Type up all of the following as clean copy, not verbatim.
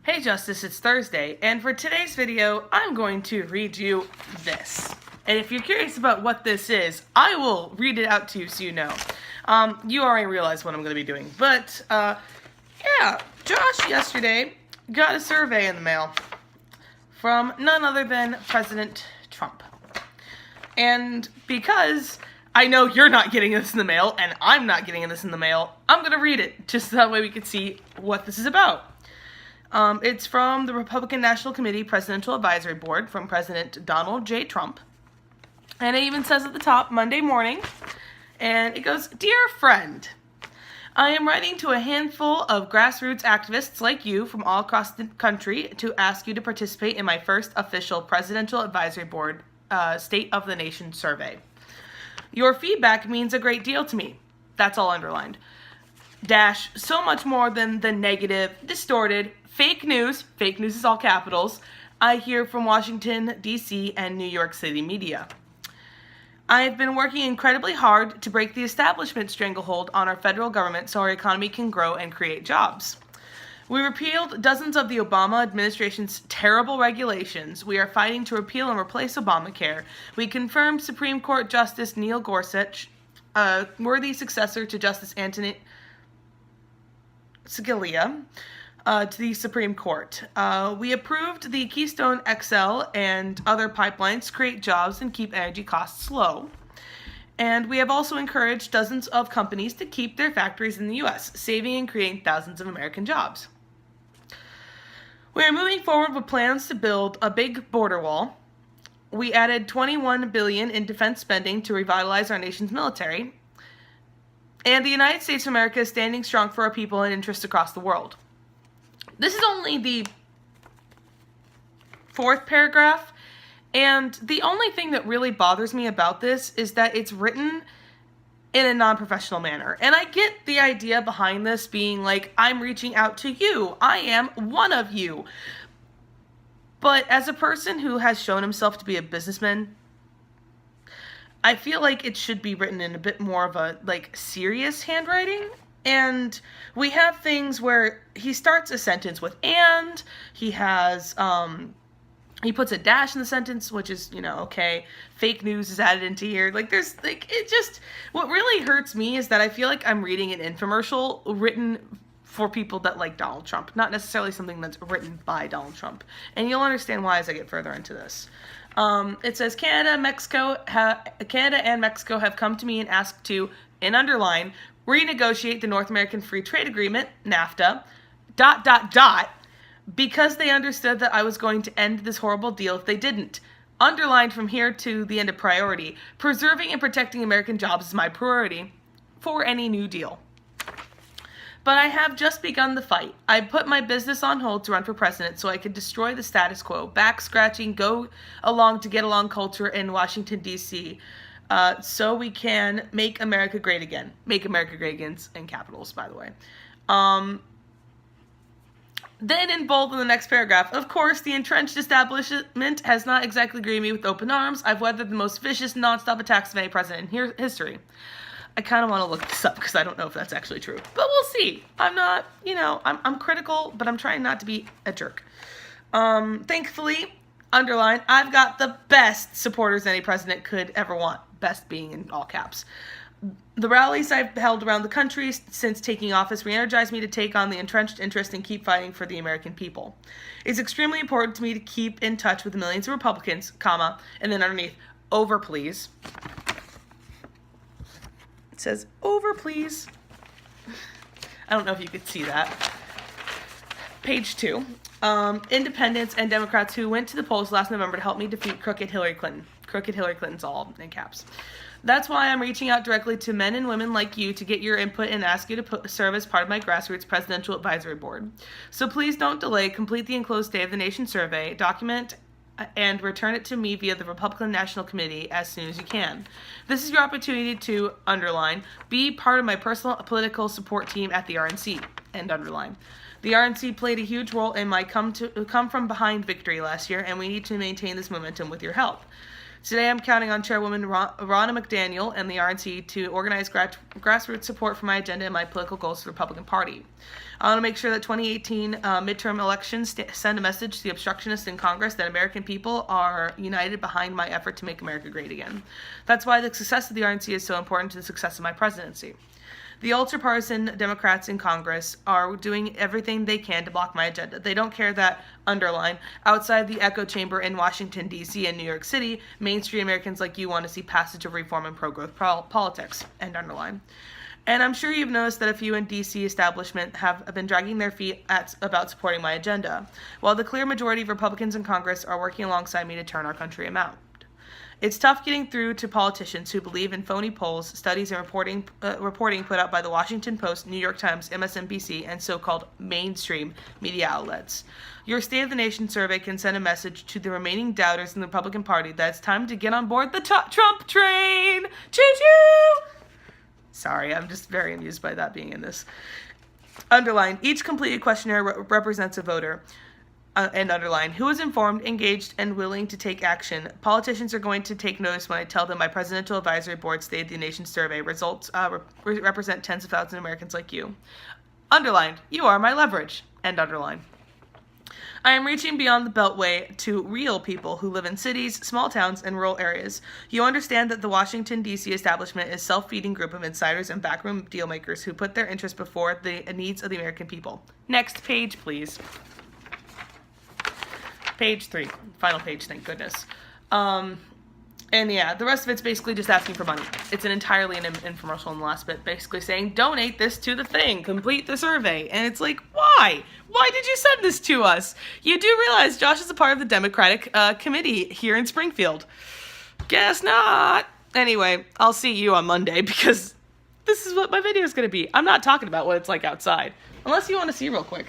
Hey Justice, it's Thursday, and for today's video, I'm going to read you this. And if you're curious about what this is, I will read it out to you so you know. You already realize what I'm going to be doing. But, yeah, Josh yesterday got a survey in the mail from none other than President Trump. And because I know you're not getting this in the mail, and I'm not getting this in the mail, I'm going to read it, just so that way we can see what this is about. It's from the Republican National Committee Presidential Advisory Board from President Donald J. Trump. And it even says at the top, Monday morning, and it goes, "Dear friend, I am writing to a handful of grassroots activists like you from all across the country to ask you to participate in my first official Presidential Advisory Board State of the Nation survey. Your feedback means a great deal to me." That's all underlined. Dash, so much more than the negative, distorted, fake news is all capitals, I hear from Washington, D.C. and New York City media. I have been working incredibly hard to break the establishment stranglehold on our federal government so our economy can grow and create jobs. We repealed dozens of the Obama administration's terrible regulations. We are fighting to repeal and replace Obamacare. We confirmed Supreme Court Justice Neil Gorsuch, a worthy successor to Justice Antonin Scalia, to the Supreme Court. We approved the Keystone XL and other pipelines to create jobs and keep energy costs low. And we have also encouraged dozens of companies to keep their factories in the U.S., saving and creating thousands of American jobs. We are moving forward with plans to build a big border wall. We added $21 billion in defense spending to revitalize our nation's military. And the United States of America is standing strong for our people and interests across the world. This is only the fourth paragraph, and the only thing that really bothers me about this is that it's written in a non-professional manner. And I get the idea behind this being like, I'm reaching out to you. I am one of you. But as a person who has shown himself to be a businessman, I feel like it should be written in a bit more of a, serious handwriting. And we have things where he starts a sentence with "and," he has, he puts a dash in the sentence, which is, okay, fake news is added into here. What really hurts me is that I feel like I'm reading an infomercial written for people that like Donald Trump, not necessarily something that's written by Donald Trump. And you'll understand why as I get further into this. It says, Canada and Mexico have come to me and asked to, in underline, renegotiate the North American Free Trade Agreement, NAFTA, ... because they understood that I was going to end this horrible deal if they didn't. Underlined from here to the end of priority. Preserving and protecting American jobs is my priority for any new deal. But I have just begun the fight. I put my business on hold to run for president so I could destroy the status quo, back-scratching, go along to get along culture in Washington, D.C., so we can make America great again. Make America great again in capitals, by the way. Then in bold in the next paragraph, of course, the entrenched establishment has not exactly greeted me with open arms. I've weathered the most vicious, nonstop attacks of any president in history. I kind of want to look this up because I don't know if that's actually true. But we'll see. I'm not, I'm critical, but I'm trying not to be a jerk. Thankfully, underline, I've got the best supporters any president could ever want. Best being in all caps. The rallies I've held around the country since taking office re-energized me to take on the entrenched interest and keep fighting for the American people. It's extremely important to me to keep in touch with the millions of Republicans, comma, and then underneath, over please. It says, over please. I don't know if you could see that. Page 2. Independents and Democrats who went to the polls last November to help me defeat crooked Hillary Clinton. Crooked Hillary Clinton's all in caps. That's why I'm reaching out directly to men and women like you to get your input and ask you to serve as part of my grassroots presidential advisory board. So please don't delay. Complete the enclosed State of the Nation survey, document and return it to me via the Republican National Committee as soon as you can. This is your opportunity to, underline, be part of my personal political support team at the RNC, end underline. The RNC played a huge role in my come from behind victory last year, and we need to maintain this momentum with your help. Today I'm counting on Chairwoman Ronna McDaniel and the RNC to organize grassroots support for my agenda and my political goals for the Republican Party. I want to make sure that 2018 midterm elections send a message to the obstructionists in Congress that American people are united behind my effort to make America great again. That's why the success of the RNC is so important to the success of my presidency. The ultra-partisan Democrats in Congress are doing everything they can to block my agenda. They don't care that, underline, outside the echo chamber in Washington, D.C. and New York City, mainstream Americans like you want to see passage of reform and pro-growth politics, end underline. And I'm sure you've noticed that a few in D.C. establishment have been dragging their feet about supporting my agenda, while the clear majority of Republicans in Congress are working alongside me to turn our country around. It's tough getting through to politicians who believe in phony polls, studies, and reporting put out by the Washington Post, New York Times, MSNBC, and so-called mainstream media outlets. Your State of the Nation survey can send a message to the remaining doubters in the Republican Party that it's time to get on board the Trump train. Choo-choo! Sorry, I'm just very amused by that being in this. Underline, each completed questionnaire represents a voter. And underline, who is informed, engaged, and willing to take action. Politicians are going to take notice when I tell them my Presidential Advisory Board State of the Nation survey results represent tens of thousands of Americans like you. Underlined, you are my leverage. End underline. I am reaching beyond the Beltway to real people who live in cities, small towns, and rural areas. You understand that the Washington, D.C. establishment is a self-feeding group of insiders and backroom dealmakers who put their interests before the needs of the American people. Next page, please. Page 3. Final page, thank goodness. And yeah, the rest of it's basically just asking for money. It's entirely an infomercial in the last bit, basically saying, donate this to the thing, complete the survey. And it's like, why? Why did you send this to us? You do realize Josh is a part of the Democratic committee here in Springfield. Guess not. Anyway, I'll see you on Monday because this is what my video is going to be. I'm not talking about what it's like outside. Unless you want to see real quick.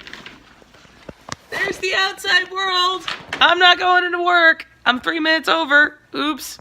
There's the outside world. I'm not going into work. I'm 3 minutes over. Oops.